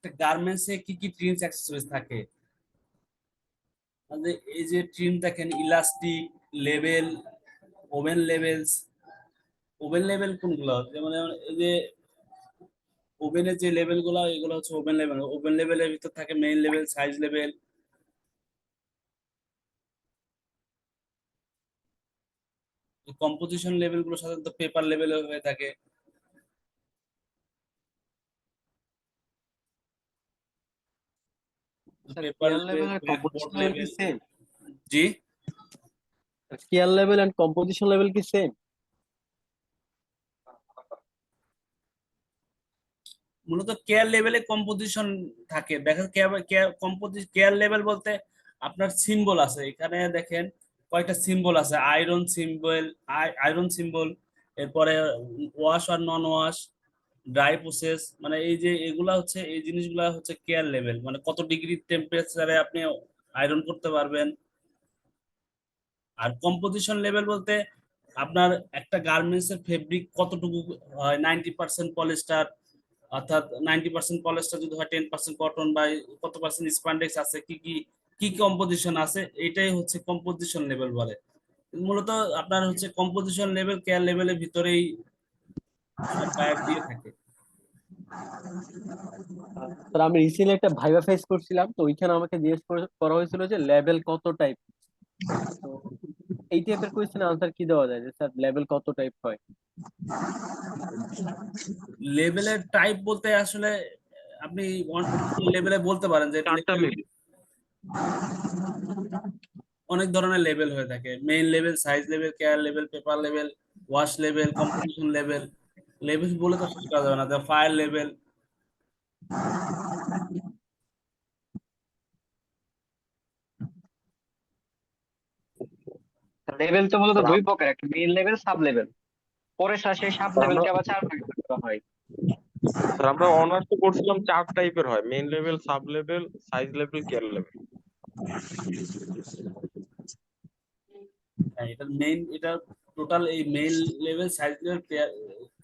একটা গার্মেন্টসে কি কি ট্রিমস অ্যাক্সেসরিজ থাকে। এই যে ট্রিম দেখেন, elastic, label, oven levels. Oven level কোনগুলো? যেমন এই যে ওভেনের যে লেভেল গুলো, এগুলো হচ্ছে ওভেন লেভেল। ওভেন লেভেলের ভিতর থাকে main level, size level. Composition level গুলো সাধারণত পেপার লেভেলে হয়ে থাকে। Sir paper care level, level আর ব্ল্যাকবোর্ড কম্পোজিশন লেভেল কি level. Same? G, care level and composition level কি সেম? মূলত কেয়ার লেভেলে কম্পোজিশন থাকে। দেখেন কেয়ার লেভেল বলতে আপনার সিম্বল আছে এখানে, দেখেন কয়েকটা সিম্বল আছে। আয়রন সিম্বল, এরপরে ওয়াশ আর নন ওয়াশ, ড্রাই প্রসেস, মানে এই যে এগুলা হচ্ছে, এই জিনিসগুলা হচ্ছে কেয়ার লেভেল, মানে কত ডিগ্রি টেম্পারেচারে আপনি আয়রন করতে পারবেন। আর কম্পোজিশন লেভেল বলতে আপনার একটা গার্মেন্টস এর ফেব্রিক কতটুকু হয়, 90% পলিস্টার, অর্থাৎ 90% পলিস্টার যদি হয়, 10% কটন, বা কত পার্সেন্ট স্পান্ডেক্স আছে, কি কি কি কম্পোজিশন আছে, এটাই হচ্ছে কম্পোজিশন লেভেল বলে। মূলত আপনার হচ্ছে কম্পোজিশন লেভেল কেয়ার লেভেলের ভিতরেই সব গায়েব দিয়ে থাকে। স্যার আমি রিসেন্টলি একটা ভাইভা ফেস করছিলাম, তো ওইখানে আমাকে জিজ্ঞেস করা হয়েছিল যে লেভেল কত টাইপ। তো এই টাইপের কোয়েশ্চেন আনসার কি দেওয়া যায় যে স্যার লেভেল কত টাইপ হয়? লেভেলের টাইপ বলতে আসলে আপনি লেভেলে বলতে পারেন যে লেভেল অনেক ধরনের লেভেল হয়ে থাকে। Main level, size level, care level, paper level, wash level, composition level. Level বলে তো শেষ করা যাবে না, ফায়ার লেভেল। লেভেল তো মূলত স্যার দুই প্রকার, একটা মেইন লেভেল, সাব লেভেল। পরে সেই সাব আমরা লেভেলকে আবার চার ভাগে ভাগ করা হয়। স্যার আমরা অনার্সে করছিলাম 4 টাইপের হয়: main level, sub level, size level, care level. হ্যাঁ, এটা টোটাল এই main level, size level,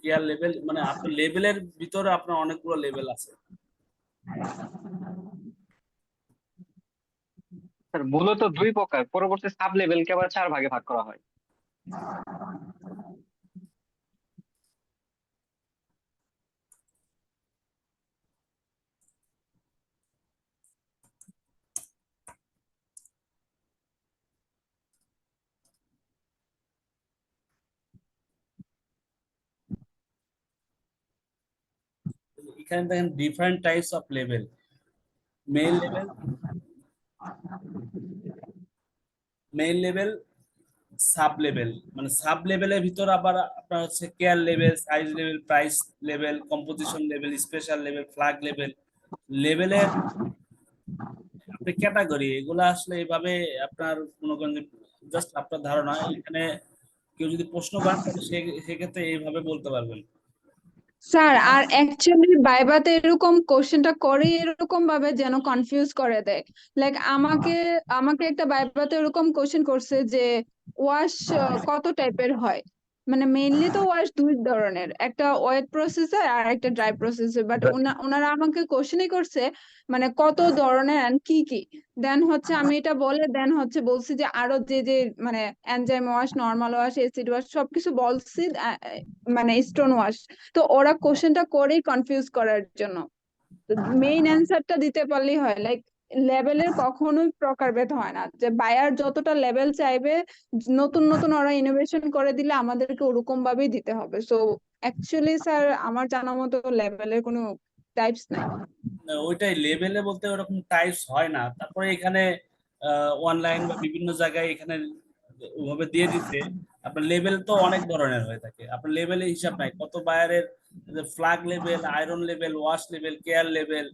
care level, মানে আপনার লেভেলের ভিতরে আপনার অনেকগুলো লেভেল আছে। স্যার মূলত দুই প্রকার, পরবর্তী সাব লেভেলকে আবার চার ভাগে ভাগ করা হয়। এখানে দেখেন different types of level. Main level, sub level, মানে সাব লেভেলের ভিতর আবার আপনার হচ্ছে care level, size level, price level, composition level, special level, flag level. লেভেলের আপনি ক্যাটাগরি এগুলো আসলে এইভাবে আপনার মনে করেন যে জাস্ট আপনার ধারণা, এখানে কেউ যদি প্রশ্ন করেন তাহলে সেক্ষেত্রে এইভাবে বলতে পারবেন। স্যার আর অ্যাকচুয়ালি ভাইভাতে এরকম কোশ্চেনটা করে এরকম ভাবে যেন কনফিউজ করে দেয়। লাইক আমাকে আমাকে একটা ভাইভাতে এরকম কোশ্চেন করছে যে ওয়াশ কত টাইপের হয়। মানে মেইনলি তো ওয়াশ দুই ধরনের, একটা ওয়েট প্রসেসর আর একটা ড্রাই প্রসেসর, বাট ওনারা আমাকে কোশ্চেনই করছে মানে কত ধরনের and কি কি। দেন হচ্ছে আমি এটা বলে দেন হচ্ছে বলছি যে আরো যে যে মানে enzyme wash, normal wash, acid wash সবকিছু বলছি, মানে স্টোন ওয়াশ। তো ওরা কোশ্চেনটা করেই কনফিউজ করার জন্য। মেইন অ্যান্সারটা দিতে পারলেই হয়। লাইক লেভেলের কখনোই প্রকারভেদ হয় না, যে বায়ার যতটা লেভেল চাইবে নতুন নতুন ওরা ইনোভেশন করে দিলে আমাদেরকে ওরকম ভাবেই দিতে হবে। সো অ্যাকচুয়ালি স্যার আমার জানা মতো লেভেলের কোনো টাইপস নাই। না, ওইটাই লেভেলে বলতে ওরকম টাইপস হয় না। তারপরে এখানে অনলাইন বা বিভিন্ন জায়গায় এখানে ওভাবে দিয়ে দিতে, আপনার লেভেল তো অনেক ধরনের হয়ে থাকে। আপনার লেভেলের হিসাব নাই কত বায়ারের, flag level, iron level, wash level, care level,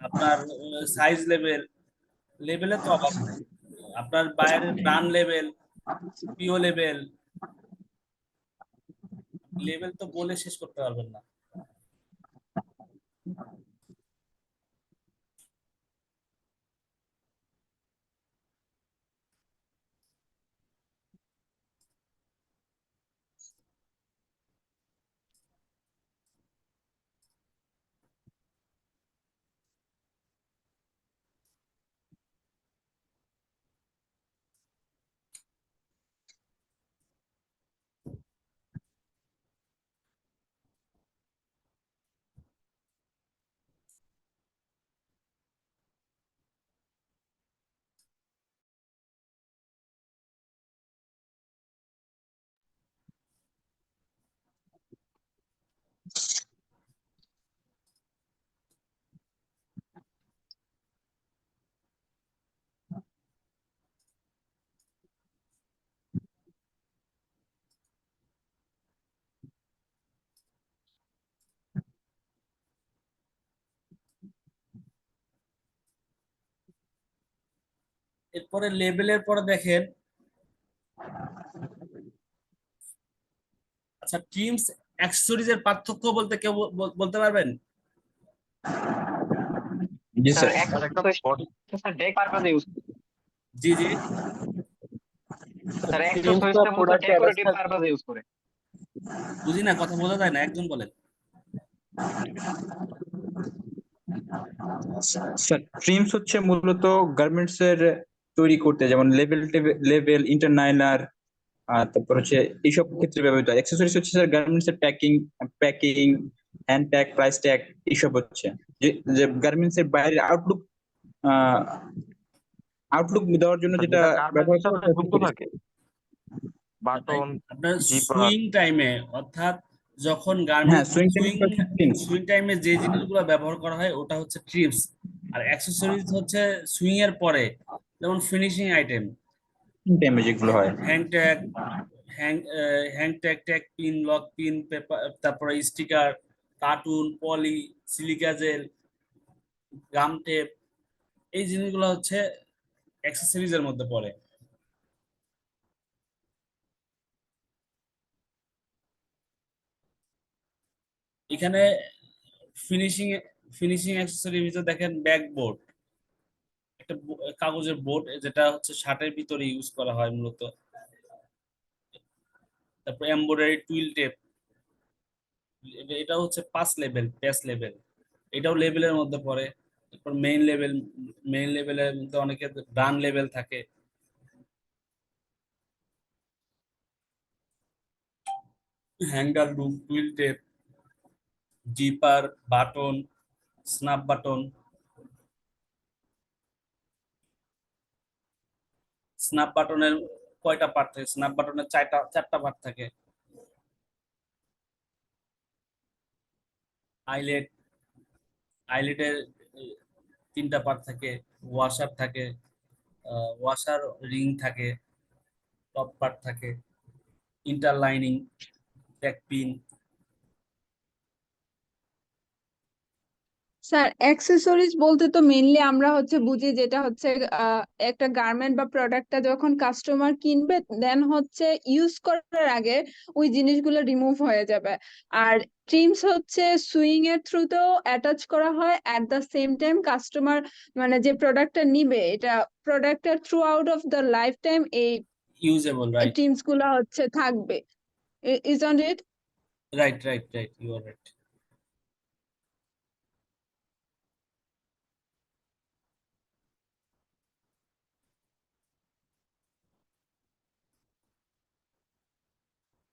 আপনার সাইজ লেভেল। লেভেলে তো অভাব নাই। আপনার বায়ারের ব্রান্ড লেভেল, পিও লেভেল, লেভেল তো বলে শেষ করতে পারবেন না। এরপরে লেবেলের পরে দেখেন, আচ্ছা ট্রিমস অ্যাক্সেসরিজ এর পার্থক্য বলতে কেউ বলতে পারবেন? জি স্যার স্যার। স্যার একটা বডি স্যার ডেক পারপাজে ইউজ জি জি। স্যার থিমস বা এক্সেসরিজটা মূলত প্রোডাক্ট অ্যাটাচ ডেকোরেটিভ থাকে। পারপাজে ইউজ করে। বুঝি না, কথা বোঝা যায় না, একজন বলেন। স্যার ট্রিমস হচ্ছে মূলত গার্মেন্টস এর তৈরি করতে, যেমন লেবেল লেবেল ইন্টারনাইলার, আর তারপর হচ্ছে এইসব ক্ষেত্রে ব্যবহৃত হয়। অ্যাক্সেসরিজ হচ্ছে স্যার গার্মেন্টস এর packing, hand tag, price tag, এইসব হচ্ছে যে যে গার্মেন্টস এর বাইরের আউটলুক দেওয়ার জন্য যেটা যেটা গার্মেন্টস ব্যবহার এর করা সাথে হয় যুক্ত accessories। থাকে, বাটন, আপনার জিপার। সুইং টাইমে, অর্থাৎ যখন হ্যাঁ, garments swing swing time. Swing টাইমে যে জিনিসগুলো ব্যবহার করা হয় ওটা হচ্ছে ট্রিপস। আর অ্যাক্সেসরিজ হচ্ছে সুইং এর পরে, যেমন ফিনিশিং আইটেম, টাইমে যেগুলো হয়। Hang tag, hang hang tag, tag pin, lock pin, paper, তারপরে স্টিকার, কার্টুন, পলি, সিলিকা জেল, গাম টেপ, এই জিনিসগুলো হচ্ছে অ্যাক্সেসরিজ এর মধ্যে পড়ে। এখানে ফিনিশিং ফিনিশিং অ্যাক্সেসরির ভিতরে দেখেন ব্যাকবোর্ড, একটা কাগজের বোর্ড, যেটা হচ্ছে শার্টের ভিতরে ইউজ করা হয় মূলত। তারপর এমব্রয়ডারি টুইল টেপ, এটা হচ্ছে 5 লেভেল, প্যাচ লেভেল, এটাও লেভেলের মধ্যে পড়ে। তারপর মেইন লেভেলের মধ্যে অনেকে রান লেভেল থাকে। Hanger loop, twill tape, zipper, button, snap button. Snap বাটনের কয়টা পার্ট থাকে? স্ন্যাপ বাটনের চারটা পার্ট থাকে। আইলেট, আইলেটের 3টা পার্ট থাকে। ওয়াশার থাকে, ওয়াশার রিং থাকে, টপ পার্ট থাকে, interlining, back pin. Sir accessories বলতে তো মেইনলি আমরা হচ্ছে বুঝি যেটা হচ্ছে একটা গার্মেন্ট বা প্রোডাক্টটা যখন কাস্টমার কিনবে দেন হচ্ছে ইউজ করার আগে ওই জিনিসগুলো রিমুভ হয়ে যাবে। আর ট্রিমস হচ্ছে সুইং এর থ্রুতেও অ্যাটাচ করা হয়, at the same time customer মানে যে প্রোডাক্টটা নিবে এটা প্রোডাক্টের throughout of the lifetime এই ইউজেবল, রাইট ট্রিমস গুলা হচ্ছে থাকবে। Isn't it? Right right right, you are right.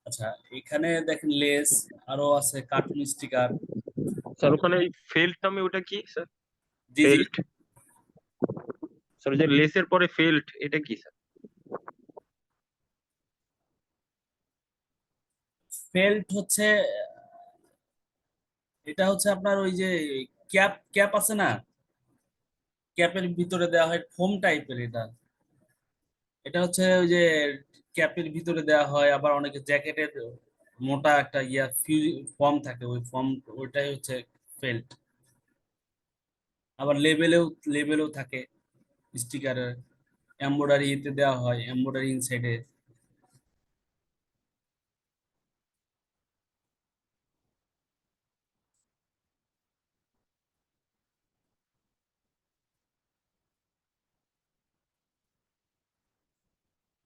আচ্ছা, এখানে দেখেন লেস, আরো আছে কার্টুন স্টিকার। স্যার ওখানে ওই ফেল্ট নামে ওটা কি স্যার? জি জি। ফেল্ট, স্যার যে লেসের পরে ফেল্ট, এটা কি স্যার? ফেল্ট হচ্ছে, এটা হচ্ছে আপনার ওই যে ক্যাপ ক্যাপ আছে না, ক্যাপের ভিতরে দেওয়া হয় ফোম টাইপের। এটা এটা হচ্ছে ওই যে ক্যাপের ভিতরে দেওয়া হয়, আবার অনেকে জ্যাকেটের মোটা একটা ফর্ম থাকে, ওই ফর্ম, ওইটাই হচ্ছে ফেল্ট। আবার লেবেলেও থাকে স্টিকারের, এমব্রয়ডারি এতে দেওয়া হয়, এমব্রয়ডারি ইনসাইডে।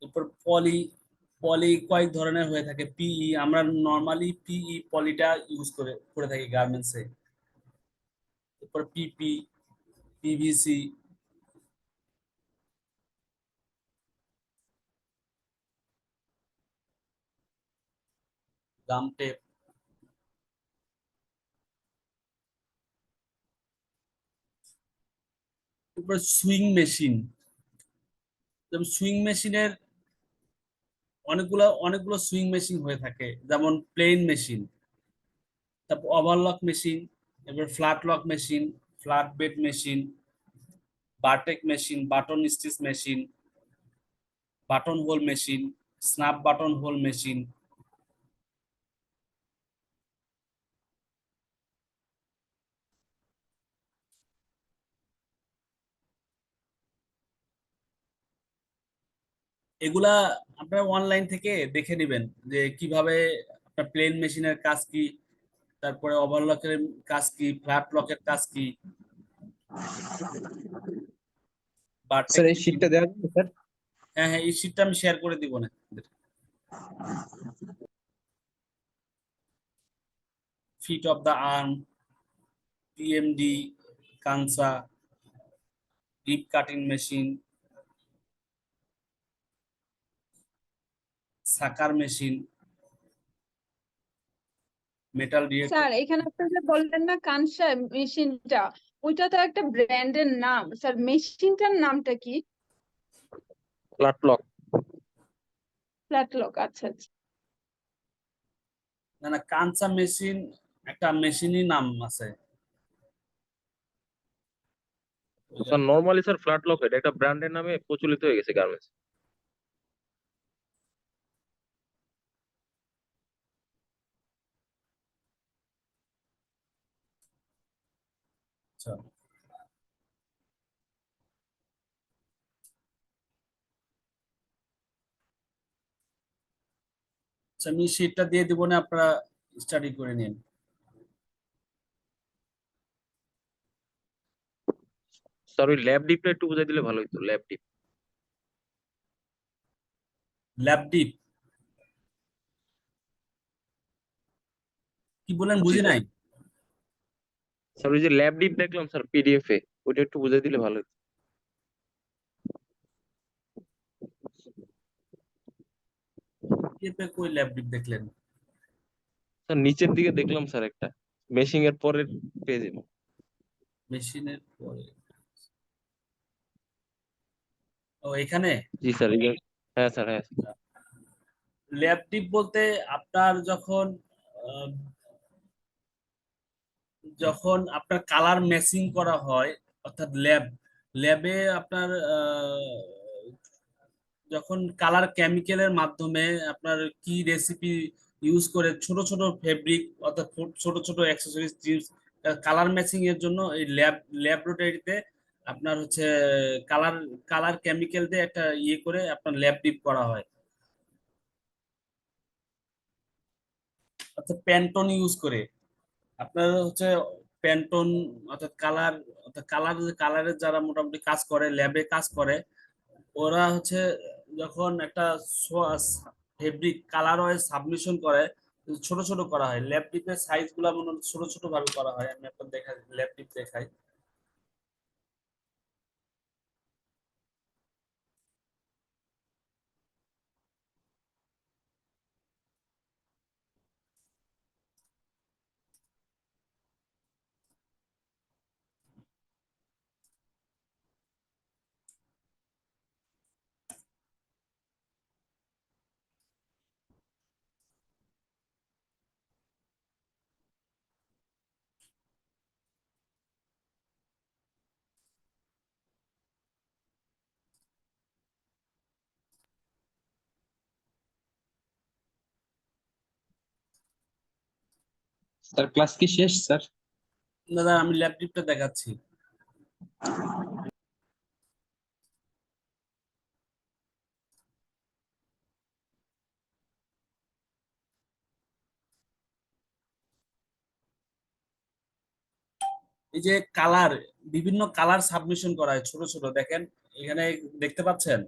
এরপর পলি, পলি কয়েক ধরনের হয়ে থাকে। পিই, আমরা নর্মালি পিই পলিটা ইউজ করে থাকি গার্মেন্টসে। এরপর পিপি, পিভিসি, গাম টেপ। এরপর সুইং মেশিন, যেমন সুইং মেশিনের অনেকগুলো সুইং মেশিন হয়ে থাকে, যেমন প্লেন মেশিন, তারপর ওভারলক মেশিন, এবার flat lock machine, flat bed machine, bartack machine, button stitch machine, button hole machine, snap button hole machine. এগুলা আপনারা অনলাইন থেকে দেখে নেবেন যে কিভাবে আপনার প্লেন মেশিনের কাজ কি, তারপরে ওভারলকের কাজ কি, ফ্ল্যাট লকের কাজ কি, বা স্যার এই শীটটা দেওয়া যাবে স্যার? হ্যাঁ হ্যাঁ, এই শীটটা আমি শেয়ার করে দিব না। Fit of the arm, PMD, কানসা, dip cutting machine, sucker machine, metal detector. Sir এখানে আপনি যে বললেন না কানসা মেশিনটা, ওইটা তো একটা ব্র্যান্ডের নাম স্যার, মেশিনটার নামটা কি? Flat lock. ফ্ল্যাটলক, আচ্ছা আচ্ছা। না না, কানসা মেশিন একটা মেশিনই নাম আছে। Sir normally sir flat lock এটা একটা ব্র্যান্ডের নামে প্রচলিত হয়ে গেছে গার্মেন্টস। আচ্ছা আচ্ছা, আমি শীটটা দিয়ে দিব না, আপনারা স্টাডি করে নিন। স্যার ওই ল্যাব ডিপটা একটু বুঝাই দিলে ভালো হতো, ল্যাব ডিপ। ল্যাব ডিপ কি বলেন, জি বুঝি স্যার। নাই। স্যার ওই যে ল্যাব ডিপ দেখলাম স্যার পিডিএফ এ, ওইটা একটু বুঝাই দিলে ভালো হতো। এতে কই ল্যাব ডিপ দেখলেন? স্যার নিচের দিকে দেখলাম স্যার একটা মেশিং এর পরের পেজে। মেশিনের পরে, ও এখানে। জি স্যার হ্যাঁ স্যার হ্যাঁ। ল্যাব ডিপ বলতে আপনার যখন আহ, যখন আপনার কালার ম্যাচিং করা হয়, অর্থাৎ ল্যাবে আপনার যখন কালার কেমিক্যালের মাধ্যমে আপনার কি রেসিপি ইউজ করে ছোট ছোট ফেব্রিক অর্থাৎ ছোট ছোট অ্যাক্সেসরিজ জিনিস কালার ম্যাচিং এর জন্য এই ল্যাবরেটরিতে আপনার হচ্ছে কালার কালার কেমিক্যাল দিয়ে একটা ইয়ে করে আপনার ল্যাব ডিপ করা হয়, অর্থাৎ প্যান্টন ইউজ করে আপনার হচ্ছে প্যান্টন, অর্থাৎ কালারের যারা মোটামুটি কাজ করে, ল্যাবে কাজ করে, ওরা হচ্ছে যখন একটা ফেব্রিক কালার ওয়াইজ সাবমিশন করে, ছোট ছোট করা হয়। ল্যাব টিপের সাইজ গুলা মনে হয় ছোট ছোট ভাবে করা হয়। আমি আপনার দেখাই, ল্যাব টিপ দেখাই। স্যার ক্লাস কি শেষ স্যার? দাদা আমি ল্যাব টিপটা দেখাচ্ছি। এই যে কালার, বিভিন্ন কালার সাবমিশন করা হয় ছোট ছোট, দেখেন এখানে দেখতে পাচ্ছেন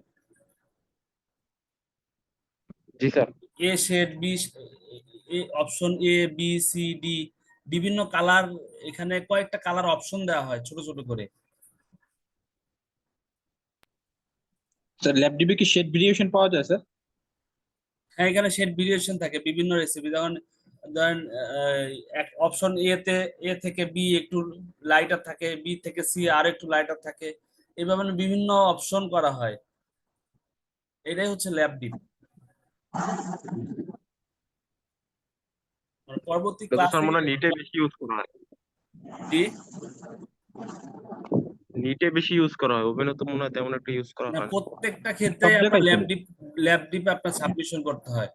জি sir. A shade, B, option A, B, C, D, বিভিন্ন কালার। এখানে কয়েকটা কালার অপশন দেওয়া হয় ছোট ছোট করে। স্যার ল্যাব ডিবে কি শেড ভেরিয়েশন পাওয়া যায় স্যার? হ্যাঁ, এখানে শেড ভেরিয়েশন থাকে বিভিন্ন রেসিপি। ধরেন ধরেন এক অপশন এ থেকে বি একটু লাইটার থাকে, বি থেকে সি আর একটু লাইটার থাকে, এইভাবে বিভিন্ন অপশন করা হয়। এটাই হচ্ছে ল্যাব ডিপ। পরবর্তী এটা তো স্যার ক্লাসে মনে হয় নিটে বেশি ইউজ করা হয়। জি, নিটে বেশি ইউজ করা হয়, ওভেনে তো মনে হয় তেমন একটা ইউজ করা না হয় না। প্রত্যেকটা ক্ষেত্রে সব আপনার জায়গায় তো। ল্যাব ডিপে আপনার সাবমিশন করতে হয়।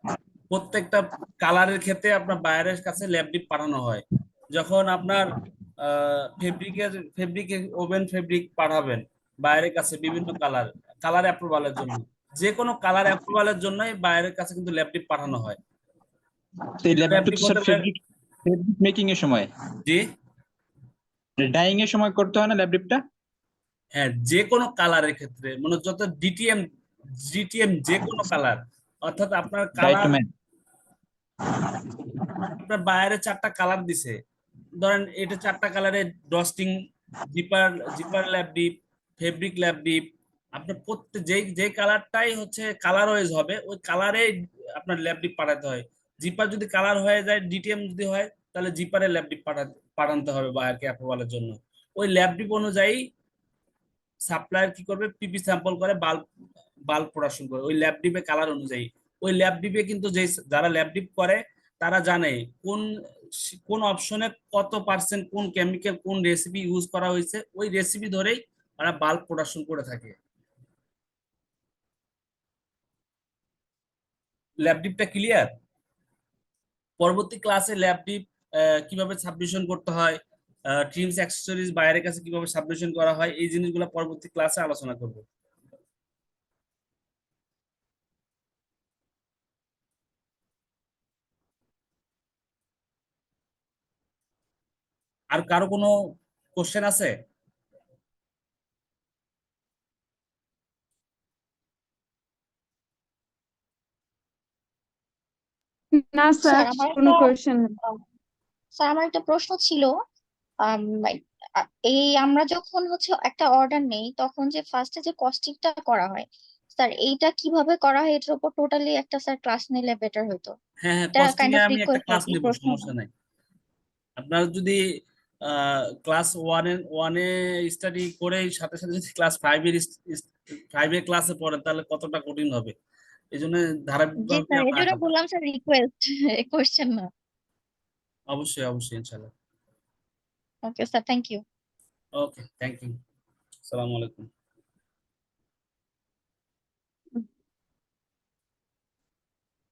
প্রত্যেকটা কালারের ক্ষেত্রে আপনার বায়ারের কাছে ল্যাব ডিপ পাঠানো হয়। যখন আপনার ফেব্রিকের ওভেন ফেব্রিক পাঠাবেন বাইরের কাছে বিভিন্ন কালার অ্যাপ্রুভালের জন্য, যে কোনো কালার অ্যাপ্রুভালের জন্যই বাইরের কাছে কিন্তু ল্যাব ডিপ পাঠানো হয়। তো এই ল্যাব ল্যাব ডিপ ডিপ তো স্যার হতে পারে, ফেব্রিক মেকিং এর সময়, জি ডাইং এর সময় করতে হয় না ল্যাব ডিপটা? হ্যাঁ, যে কোনো কালারের ক্ষেত্রে মানে যত ডিটিএম যে কোনো কালার, অর্থাৎ আপনার ডাই টু কালার, ম্যাট। আপনার বাইরে 4টা কালার দিছে, ধরেন এটা 4টা কালারে dusting, zipper zipper lab deep, fabric lab deep, আপনার প্রত্যেক যে কালারটাই হচ্ছে কালার ওয়াইজ হবে ওই কালারে আপনার ল্যাব ডিপ পাঠাতে হয়। জিপার যদি কালার হয়ে যায়, ডিটিএম যদি হয়, তাহলে জিপারের ল্যাব ডিপ পাঠাতে হবে বায়ারকে অ্যাপ্রুভালের জন্য। ওই ল্যাব ডিপ অনুযায়ী সাপ্লায়ার কি করবে, পিপি স্যাম্পল করে বাল্ব বাল্ব প্রোডাকশন করে ওই ল্যাব ডিপে কালার অনুযায়ী। ওই ল্যাব ডিপে কিন্তু যে যারা ল্যাব ডিপ করে তারা জানে কোন কোন অপশনে কত পার্সেন্ট কোন কেমিক্যাল কোন রেসিপি ইউজ করা হয়েছে, ওই রেসিপি ধরেই তারা বাল্ব প্রোডাকশন করে থাকে। ল্যাব ডিপটা ক্লিয়ার? পরবর্তী ক্লাসে ল্যাব ডিপ কিভাবে সাবমিশন করতে হয়, ট্রিমস অ্যাক্সেসরিজ বাইরের কাছে কিভাবে সাবমিশন করা হয়, এই জিনিসগুলো পরবর্তী ক্লাসে আলোচনা করব। আর কারো কোনো কোশ্চেন আছে? না স্যার, স্যার আমার কোনো একটা কোয়েশ্চেন আহ, স্যার আমার একটা প্রশ্ন ছিল। like, এই আমরা যখন হচ্ছে একটা অর্ডার নেই তখন যে ফার্স্টে যে কস্টিংটা করা হয়, স্যার এইটা কিভাবে করা হয় এটার উপর টোটালি একটা স্যার ক্লাস নিলে বেটার হতো। হ্যাঁ হ্যাঁ, এটা কস্টিং কাইন্ড এ অফ আমি একটা রিকোয়েস্ট আর ক্লাস কি, নেব, প্রশ্ন। সমস্যা নাই। আপনার যদি ক্লাস ওয়ানে স্টাডি করে সাথে সাথে যদি ক্লাস 5 এর ক্লাসে পড়েন তাহলে কতটা কঠিন হবে, এই জন্য জি ধারাবাহিকভাবে স্যার, এই আপনার জন্য আঁকা দরকার। বললাম স্যার রিকোয়েস্ট, কোয়েশ্চেন না। অবশ্যই অবশ্যই, ইনশাল্লাহ। Okay sir, thank you. Okay, thank you, আসসালামু আলাইকুম।